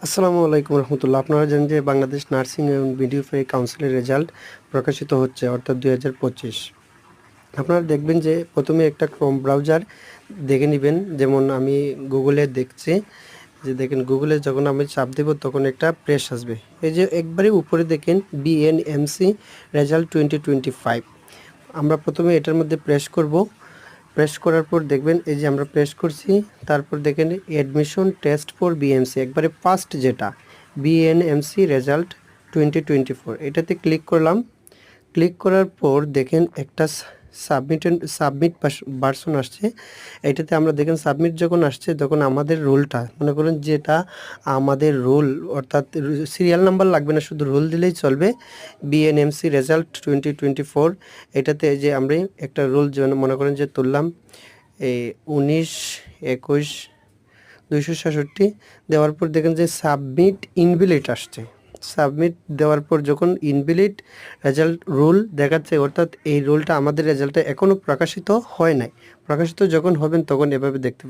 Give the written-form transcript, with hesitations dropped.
আসসালামু আলাইকুম রহমতুল্লাহ। আপনারা জানেন যে বাংলাদেশ নার্সিং এবং মিডওয়াইফারি কাউন্সিলের রেজাল্ট প্রকাশিত হচ্ছে, অর্থাৎ 2025। আপনারা দেখবেন যে প্রথমে একটা ক্রোম ব্রাউজার দেখে নেবেন। যেমন আমি গুগলে দেখছি যে দেখেন, গুগলে যখন আমি চাপ দেব তখন একটা প্রেস আসবে। এই যে একবারে উপরে দেখেন বিএনএমসি রেজাল্ট 2025। আমরা প্রথমে এটার মধ্যে প্রেস করব। প্রেস করার পর দেখবেন এই যে আমরা প্রেস করছি, তারপর দেখেন অ্যাডমিশন টেস্ট ফর বিএমসি, একবারে ফার্স্ট যেটা বিএনএমসি রেজাল্ট 2024, এটাতে ক্লিক করলাম। ক্লিক করার পর দেখেন একটা সাবমিট ভার্সন আসছে। এটাতে আমরা দেখেন সাবমিট যখন আসছে তখন আমাদের রোলটা মনে করেন যেটা আমাদের রোল, অর্থাৎ সিরিয়াল নাম্বার লাগবে না, শুধু রোল দিলেই চলবে। বিএনএমসি রেজাল্ট 2024, এটাতে যে আমরা একটা রোল মনে করেন যে তুললাম এই 19-21-266 দেওয়ার পর দেখেন যে সাবমিট ইনভ্যালিড আসছে। সাবমিট দেওয়ার পর যখন ইনভ্যালিড রেজাল্ট রুল দেখাচ্ছে, অর্থাৎ এই রুলটা আমাদের রেজাল্টে এখনও প্রকাশিত হয় নাই। প্রকাশিত যখন হবেন তখন এভাবে দেখতে পাবেন।